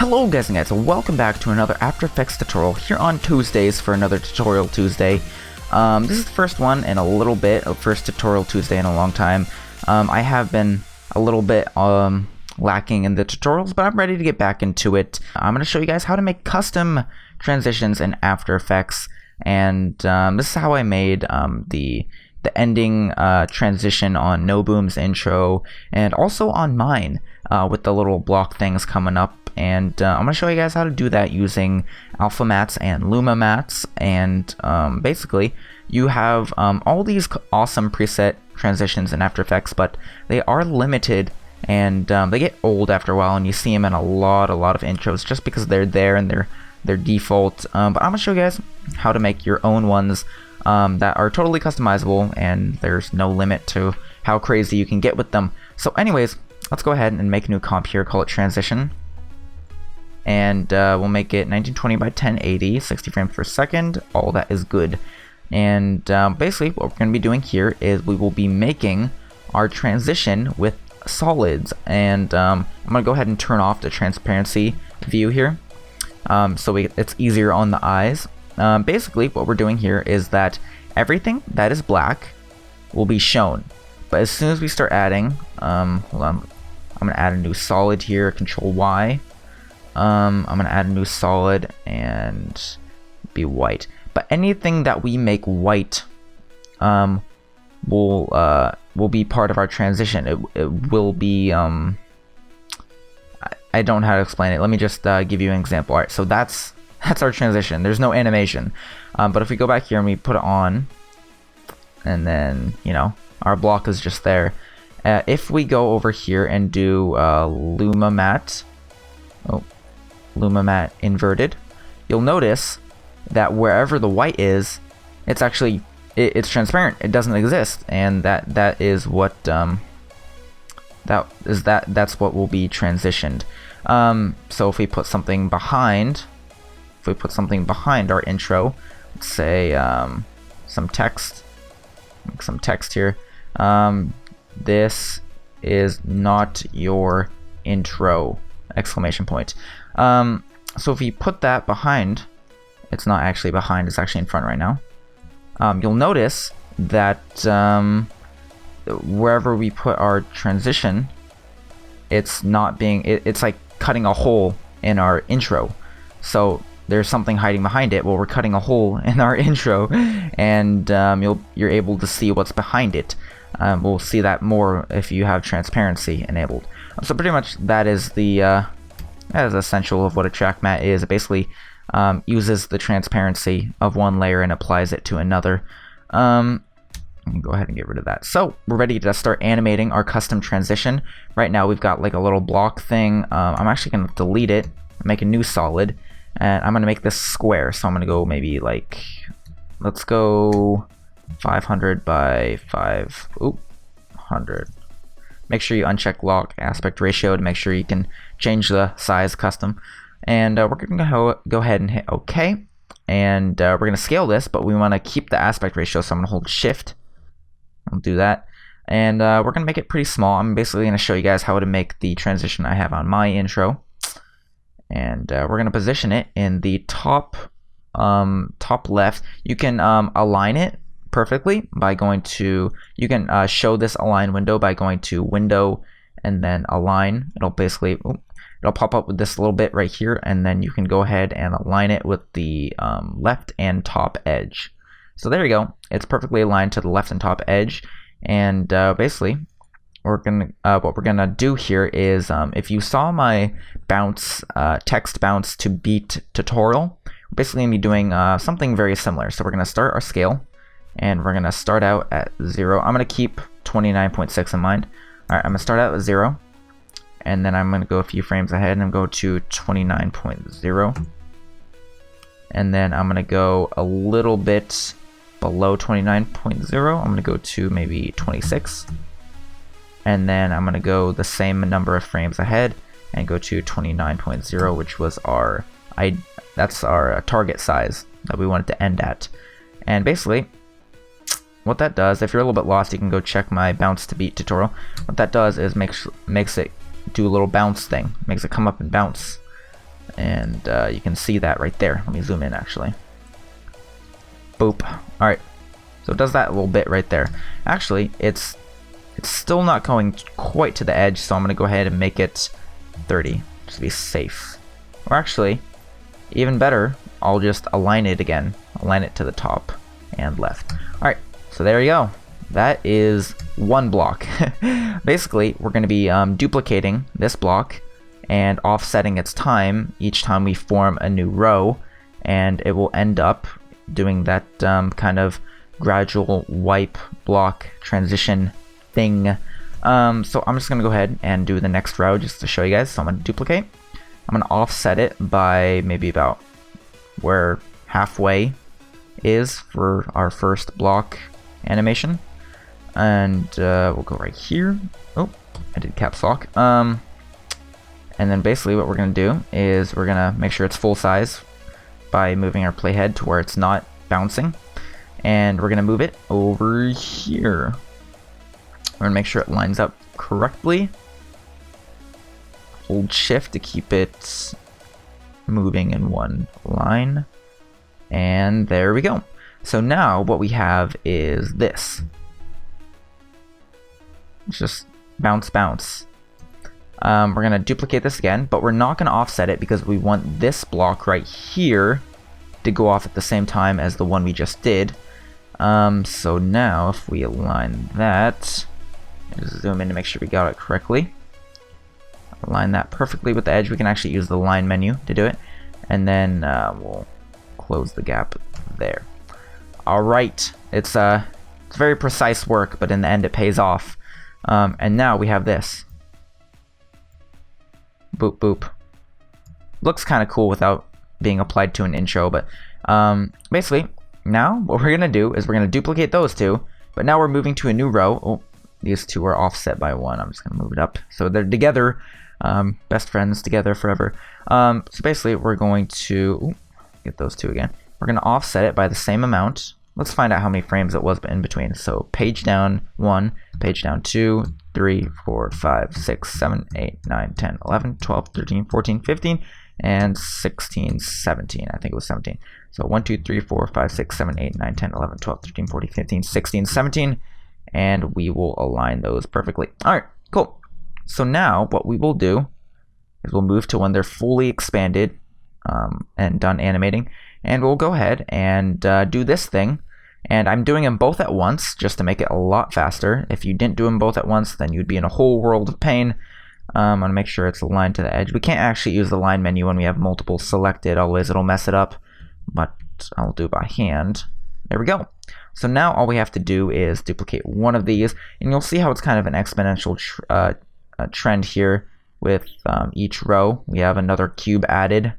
Hello guys and guys, welcome back to another After Effects tutorial here on Tuesdays for another Tutorial Tuesday. This is the first one in a little bit, first Tutorial Tuesday in a long time. I have been a little bit lacking in the tutorials, but I'm ready to get back into it. I'm going to show you guys how to make custom transitions in After Effects, and this is how I made the ending transition on No Boom's intro, and also on mine with the little block things coming up. And I'm going to show you guys how to do that using alpha mattes and Luma mattes. And basically you have all these awesome preset transitions in After Effects, but they are limited, and they get old after a while, and you see them in a lot of intros just because they're there and they're default. But I'm going to show you guys how to make your own ones that are totally customizable, and there's no limit to how crazy you can get with them. So anyways, let's go ahead and make a new comp here, call it transition. And we'll make it 1920 by 1080, 60 frames per second. All that is good. And basically what we're going to be doing here is we will be making our transition with solids. And I'm going to go ahead and turn off the transparency view here, so it's easier on the eyes. Basically what we're doing here is that everything that is black will be shown, but as soon as we start adding, hold on, I'm going to add a new solid here, Control Y. I'm going to add a new solid and be white. But anything that we make white will be part of our transition. It will be, I don't know how to explain it. Let me just give you an example. Alright, so that's our transition. There's no animation. But if we go back here and we put it on, and then, you know, our block is just there. If we go over here and do Luma matte, Luma matte inverted, you'll notice that wherever the white is, it's actually it's transparent. It doesn't exist, and that is what that's what will be transitioned. So if we put something behind, our intro, let's say some text, make some text here. This is not your intro! Exclamation point. So if we put that behind, it's not actually behind, it's actually in front right now. You'll notice that wherever we put our transition, it's not being, it's like cutting a hole in our intro. So there's something hiding behind it. Well, we're cutting a hole in our intro, and you're able to see what's behind it. We'll see that more if you have transparency enabled. So pretty much that is the that is essential of what a track matte is. It basically uses the transparency of one layer and applies it to another. Let me go ahead and get rid of that. So we're ready to start animating our custom transition. Right now we've got like a little block thing. I'm actually going to delete it, make a new solid, and I'm going to make this square. So I'm going to go maybe like, let's go 500 by 500. Make sure you uncheck lock aspect ratio to make sure you can change the size custom. And we're going to go ahead and hit OK. And we're going to scale this, but we want to keep the aspect ratio, so I'm going to hold Shift. I'll do that. And we're going to make it pretty small. I'm basically going to show you guys how to make the transition I have on my intro. And we're going to position it in the top left. You can align it perfectly by going to, you can show this align window by going to window and then align. It'll basically, it'll pop up with this little bit right here, and then you can go ahead and align it with the left and top edge. So there you go, it's perfectly aligned to the left and top edge. And basically what we're gonna do here is, if you saw my bounce text bounce to beat tutorial, we're basically gonna be doing something very similar. So we're gonna start our scale, and we're gonna start out at 0. I'm gonna keep 29.6 in mind. Alright, I'm gonna start out at 0, and then I'm gonna go a few frames ahead and go to 29.0, and then I'm gonna go a little bit below 29.0. I'm gonna go to maybe 26, and then I'm gonna go the same number of frames ahead and go to 29.0, which was that's our target size that we wanted to end at. And basically what that does, if you're a little bit lost, you can go check my bounce to beat tutorial. What that does is makes it do a little bounce thing, makes it come up and bounce. and you can see that right there. Let me zoom in actually. Boop. Alright, so it does that a little bit right there. Actually, it's still not going quite to the edge, so I'm going to go ahead and make it 30 just to be safe. Or actually, even better, I'll just align it again. Align it to the top and left. Alright, so there you go. That is one block. Basically, we're going to be duplicating this block and offsetting its time each time we form a new row, and it will end up doing that kind of gradual wipe block transition thing. So I'm just going to go ahead and do the next row just to show you guys. So I'm going to duplicate. I'm going to offset it by maybe about where halfway is for our first block animation. And we'll go right here. Oh, I did caps lock. And then basically what we're going to do is we're going to make sure it's full size by moving our playhead to where it's not bouncing. And we're going to move it over here. We're going to make sure it lines up correctly. Hold shift to keep it moving in one line. And there we go. So now what we have is this. It's just bounce, bounce. We're going to duplicate this again, but we're not going to offset it because we want this block right here to go off at the same time as the one we just did. So now if we align that, just zoom in to make sure we got it correctly. Align that perfectly with the edge. We can actually use the line menu to do it. And then we'll close the gap there. Alright, it's very precise work, but in the end it pays off. And now we have this. Boop, boop. Looks kind of cool without being applied to an intro, but basically, now what we're going to do is we're going to duplicate those two, but now we're moving to a new row. Oh, these two are offset by one. I'm just going to move it up. So they're together, best friends together forever. So basically, we're going to get those two again. We're going to offset it by the same amount. Let's find out how many frames it was in between. So page down 1, page down 2, 3, 4, 5, 6, 7, 8, 9, 10, 11, 12, 13, 14, 15, and 16, 17. I think it was 17. So 1, 2, 3, 4, 5, 6, 7, 8, 9, 10, 11, 12, 13, 14, 15, 16, 17. And we will align those perfectly. Alright, cool. So now what we will do is we'll move to when they're fully expanded and done animating. And we'll go ahead and do this thing. And I'm doing them both at once just to make it a lot faster. If you didn't do them both at once, then you'd be in a whole world of pain. I'm going to make sure it's aligned to the edge. We can't actually use the line menu when we have multiple selected, otherwise it'll mess it up. But I'll do it by hand. There we go. So now all we have to do is duplicate one of these. And you'll see how it's kind of an exponential trend here with each row. We have another cube added.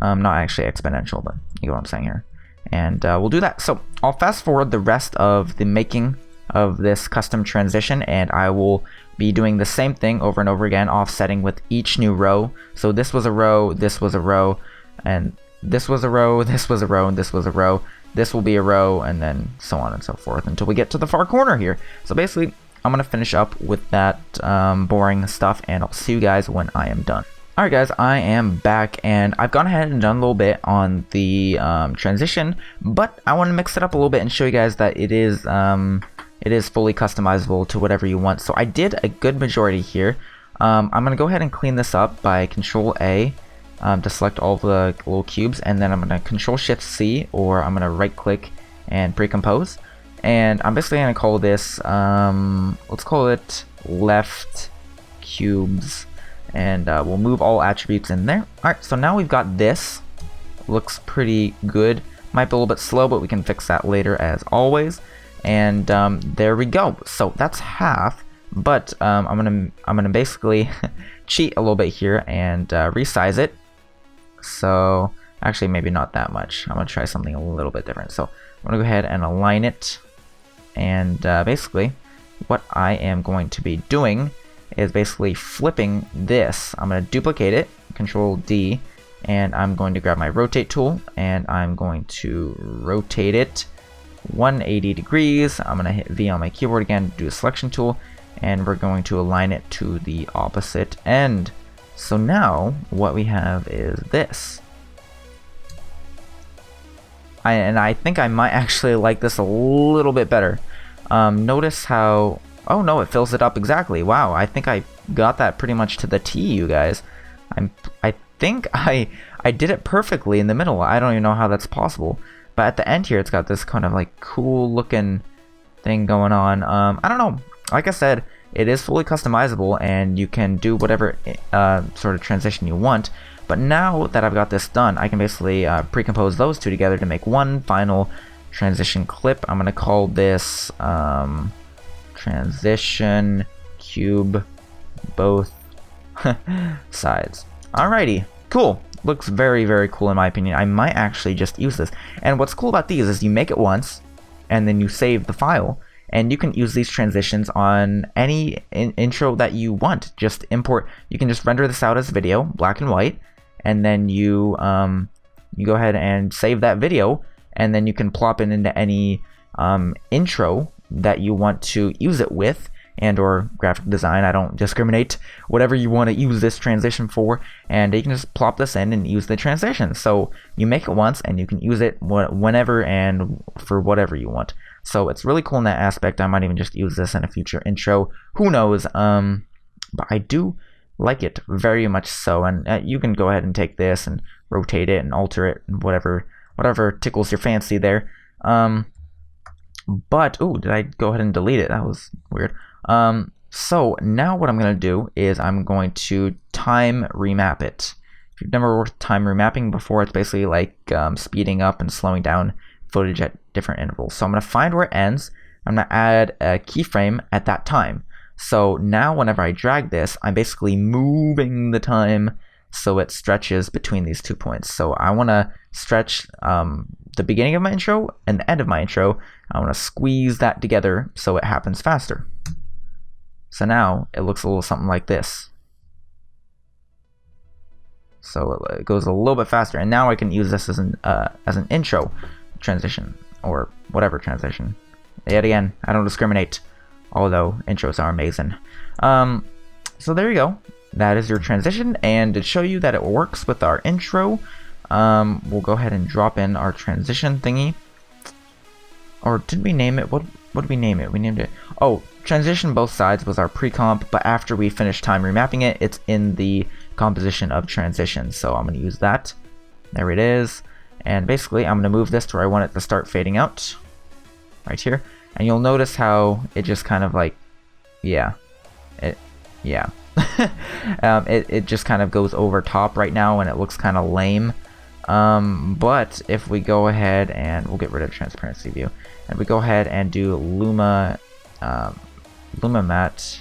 Not actually exponential, but you know what I'm saying here. And we'll do that. So I'll fast forward the rest of the making of this custom transition, and I will be doing the same thing over and over again, offsetting with each new row. So this was a row, this was a row, and this was a row, this was a row, and this was a row. This will be a row, and then so on and so forth until we get to the far corner here. So basically, I'm going to finish up with that boring stuff, and I'll see you guys when I am done. Alright guys, I am back, and I've gone ahead and done a little bit on the transition, but I want to mix it up a little bit and show you guys that it is fully customizable to whatever you want. So I did a good majority here. I'm going to go ahead and clean this up by Control A to select all the little cubes, and then I'm going to Control Shift C, or I'm going to right click and pre-compose. And I'm basically going to call this, let's call it left cubes. And we'll move all attributes in there. Alright, so now we've got this. Looks pretty good. Might be a little bit slow, but we can fix that later as always. And there we go. So that's half. But I'm gonna basically cheat a little bit here and resize it. So actually maybe not that much. I'm gonna try something a little bit different. So I'm gonna go ahead and align it. And basically what I am going to be doing is basically flipping this. I'm going to duplicate it, Control D, and I'm going to grab my rotate tool, and I'm going to rotate it 180 degrees. I'm going to hit V on my keyboard again, do a selection tool, and we're going to align it to the opposite end. So now what we have is this. I think I might actually like this a little bit better. Notice how, oh no, it fills it up exactly. Wow, I think I got that pretty much to the T, you guys. I think I did it perfectly in the middle. I don't even know how that's possible. But at the end here, it's got this kind of like cool looking thing going on. I don't know. Like I said, it is fully customizable and you can do whatever sort of transition you want. But now that I've got this done, I can basically pre-compose those two together to make one final transition clip. I'm going to call this transition cube both sides. Alrighty, cool. Looks very, very cool in my opinion. I might actually just use this. And what's cool about these is you make it once, and then you save the file, and you can use these transitions on any intro that you want. Just import. You can just render this out as video, black and white, and then you go ahead and save that video, and then you can plop it into any intro that you want to use it with, and or graphic design. I don't discriminate. Whatever you want to use this transition for, and you can just plop this in and use the transition. So you make it once and you can use it whenever and for whatever you want. So it's really cool in that aspect. I might even just use this in a future intro. Who knows? But I do like it very much so. And you can go ahead and take this and rotate it and alter it, and whatever tickles your fancy there. But ooh, did I go ahead and delete it? That was weird. So now what I'm going to do is I'm going to time remap it. If you've never worked with time remapping before, it's basically like speeding up and slowing down footage at different intervals. So I'm going to find where it ends. I'm going to add a keyframe at that time. So now whenever I drag this, I'm basically moving the time so it stretches between these 2 points. So I want to stretch the beginning of my intro and the end of my intro. I want to squeeze that together so it happens faster. So now it looks a little something like this. So it goes a little bit faster, and now I can use this as an intro transition or whatever transition. Yet again, I don't discriminate, although intros are amazing. So there you go. That is your transition, and to show you that it works with our intro, we'll go ahead and drop in our transition thingy. Or did we name it? What did we name it? We named it, oh, transition both sides was our pre-comp, but after we finish time remapping it, it's in the composition of transition. So I'm going to use that. There it is. And basically I'm going to move this to where I want it to start fading out. Right here. And you'll notice how it just kind of like, yeah. It just kind of goes over top right now and it looks kind of lame. But if we go ahead and we'll get rid of transparency view, and we go ahead and do Luma matte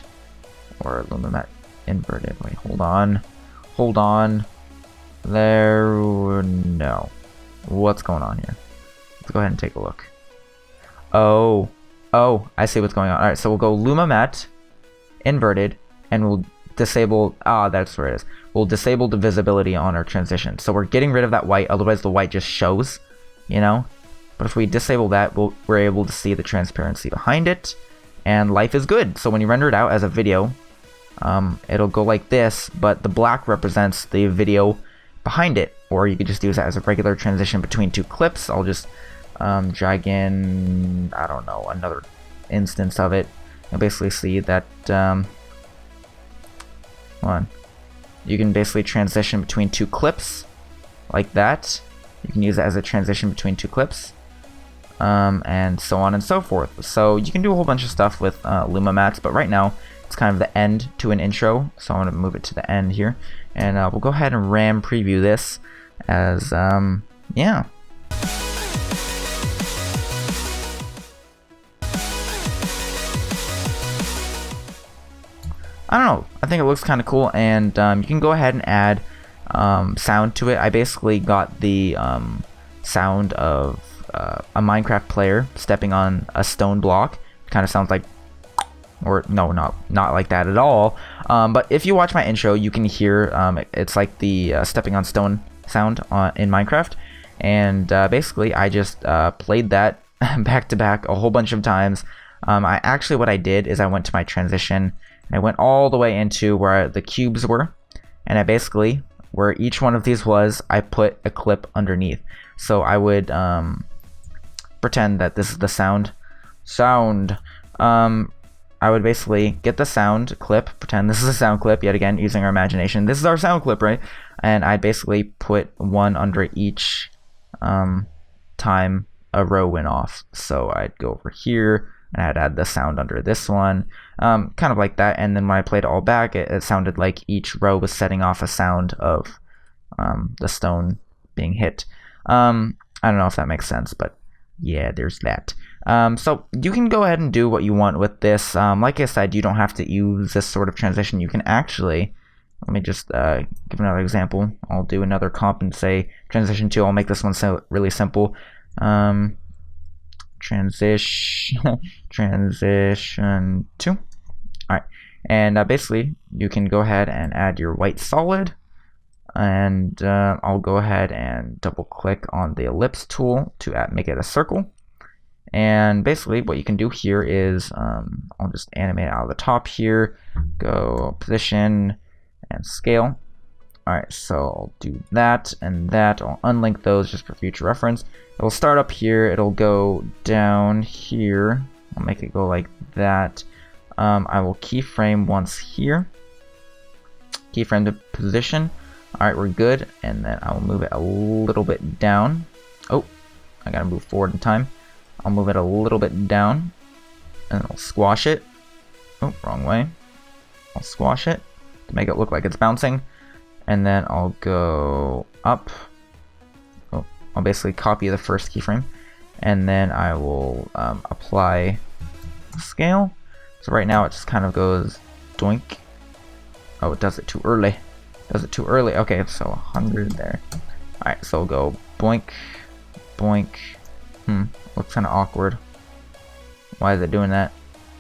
or Luma matte inverted. Wait, hold on. There, no. What's going on here? Let's go ahead and take a look. Oh, I see what's going on. All right, so we'll go Luma matte inverted, and we'll disable, that's where it is. We'll disable the visibility on our transition. So we're getting rid of that white, otherwise the white just shows, you know? But if we disable that, we're able to see the transparency behind it, and life is good. So when you render it out as a video, it'll go like this, but the black represents the video behind it, or you could just use that as a regular transition between two clips. I'll just drag in, I don't know, another instance of it. You'll basically see that, you can basically transition between two clips like that. You can use it as a transition between two clips, and so on and so forth. So you can do a whole bunch of stuff with Luma mattes, but right now it's kind of the end to an intro, so I'm going to move it to the end here, and we'll go ahead and RAM preview this as, yeah. I don't know, I think it looks kind of cool, and you can go ahead and add sound to it. I basically got the sound of a Minecraft player stepping on a stone block. Kind of sounds like, or no, not like that at all. But if you watch my intro, you can hear it's like the stepping on stone sound in Minecraft. And basically, I just played that back to back a whole bunch of times. What I did is I went to my transition. I went all the way into where the cubes were, and I basically, where each one of these was, I put a clip underneath. So I would pretend that this is the sound. I would basically get the sound clip, pretend this is a sound clip, yet again, using our imagination. This is our sound clip, right? And I'd basically put one under each time a row went off. So I'd go over here, and I'd add the sound under this one, kind of like that. And then when I played it all back, it sounded like each row was setting off a sound of the stone being hit. I don't know if that makes sense, but yeah, there's that. So you can go ahead and do what you want with this. Like I said, you don't have to use this sort of transition. You can actually, let me just give another example. I'll do another comp and say transition 2. I'll make this one really simple. Transition 2. Alright, and basically you can go ahead and add your white solid, and I'll go ahead and double click on the ellipse tool to make it a circle. And basically what you can do here is I'll just animate out of the top here, go position and scale. Alright, so I'll do that and that. I'll unlink those just for future reference. It'll start up here, it'll go down here. I'll make it go like that. I will keyframe once here, keyframe the position. Alright, we're good, and then I will move it a little bit down. Oh, I gotta move forward in time. I'll move it a little bit down, and I'll squash it. Oh, wrong way. I'll squash it to make it look like it's bouncing, and then I'll go up. Oh, I'll basically copy the first keyframe, and then I will apply scale. So right now it just kind of goes doink. Oh, it does it too early. Does it too early? Okay, so 100 there. Alright, so we'll go boink, boink. Looks kind of awkward. Why is it doing that?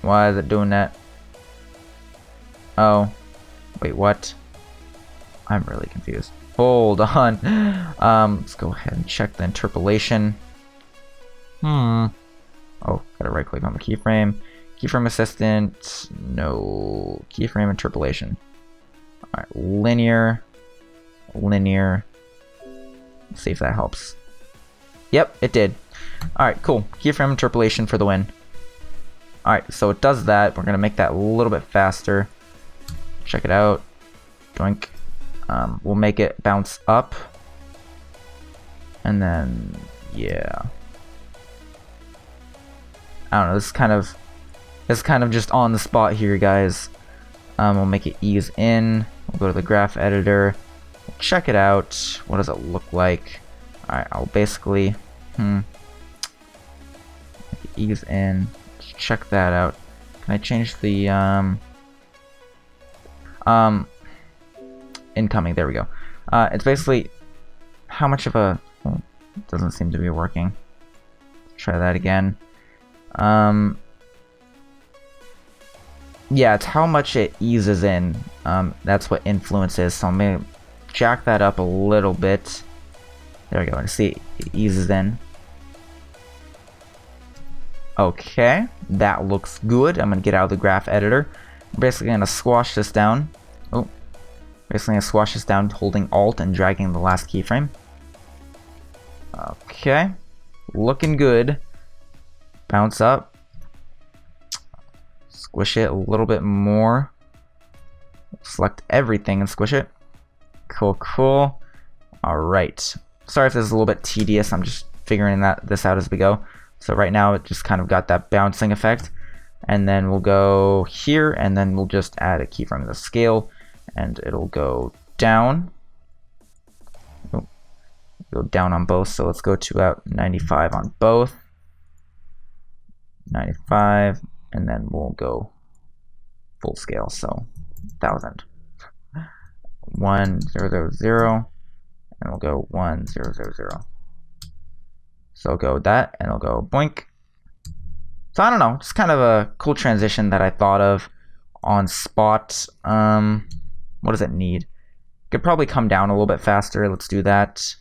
Why is it doing that? Oh, wait, what? I'm really confused. Hold on. Let's go ahead and check the interpolation. Oh, gotta right click on the keyframe. Keyframe assistant. No. Keyframe interpolation. Alright, linear. Linear. Let's see if that helps. Yep, it did. Alright, cool. Keyframe interpolation for the win. Alright, so it does that. We're going to make that a little bit faster. Check it out. Doink. We'll make it bounce up. And then, yeah. I don't know, this is kind of just on the spot here, guys. We'll make it ease in. We'll go to the graph editor. Check it out. What does it look like? Alright, I'll basically ease in. Check that out. Can I change the incoming? There we go. It's basically how much of a it doesn't seem to be working. Try that again. Yeah, it's how much it eases in. That's what influences. So I'm gonna jack that up a little bit. There we go. See, it eases in. Okay, that looks good. I'm gonna get out of the graph editor. I'm basically gonna squash this down. Oh, basically gonna squash this down, holding Alt and dragging the last keyframe. Okay, looking good. Bounce up. Squish it a little bit more. Select everything and squish it. Cool, cool. All right. Sorry if this is a little bit tedious. I'm just figuring this out as we go. So right now it just kind of got that bouncing effect. And then we'll go here, and then we'll just add a keyframe to the scale, and it'll go down. Oh, go down on both. So let's go to about 95 on both. 95, and then we'll go full scale. So 1000. 1000. And we'll go 1000. So I'll go with that, and I'll go boink. So I don't know, just kind of a cool transition that I thought of on spot. What does it need? Could probably come down a little bit faster. Let's do that.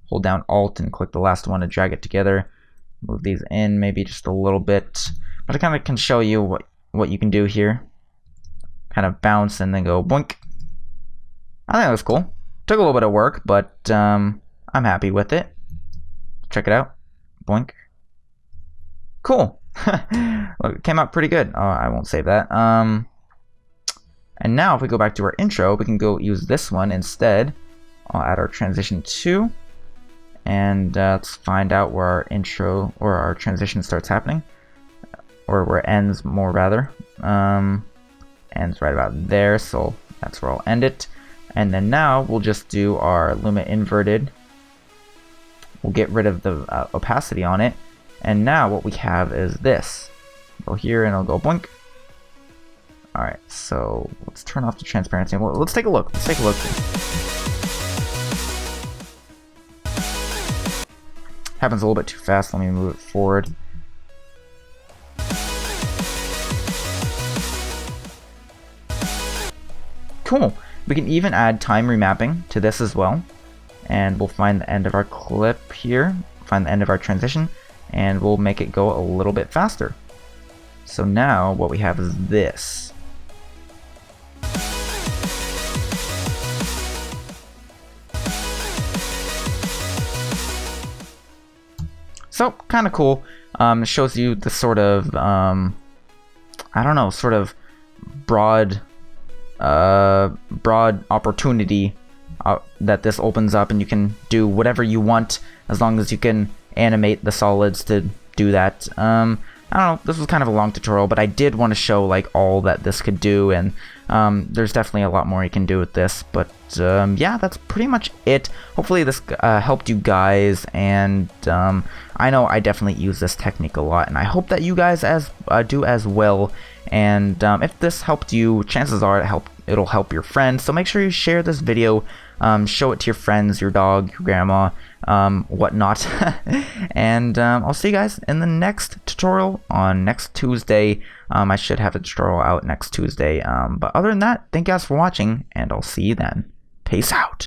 Hold down Alt and click the last one to drag it together. Move these in maybe just a little bit, but I kind of can show you what you can do here. Kind of bounce and then go boink. I think it was cool. Took a little bit of work, but I'm happy with it. Check it out. Boink. Cool. Look, it came out pretty good. Oh, I won't save that. And now if we go back to our intro, we can go use this one instead. I'll add our transition 2. And let's find out where our intro or our transition starts happening. Or where it ends, more rather. Ends right about there, so that's where I'll end it. And then now we'll just do our Luma inverted. We'll get rid of the opacity on it. And now what we have is this. Go here and it'll go boink. Alright, so let's turn off the transparency. Well, let's take a look. Let's take a look. Happens a little bit too fast. Let me move it forward. Cool. We can even add time remapping to this as well. And we'll find the end of our clip here. Find the end of our transition. And we'll make it go a little bit faster. So now what we have is this. So kind of cool. It shows you the sort of I don't know, sort of broad opportunity that this opens up, and you can do whatever you want as long as you can animate the solids to do that. I don't know, this was kind of a long tutorial, but I did want to show like all that this could do, and there's definitely a lot more you can do with this, but yeah, that's pretty much it. Hopefully this helped you guys, and I know I definitely use this technique a lot, and I hope that you guys do as well. And if this helped you, chances are it'll help your friends, so make sure you share this video, show it to your friends, your dog, your grandma, whatnot. And I'll see you guys in the next tutorial on next Tuesday. I should have a tutorial out next Tuesday, but other than that, thank you guys for watching, and I'll see you then. Peace out.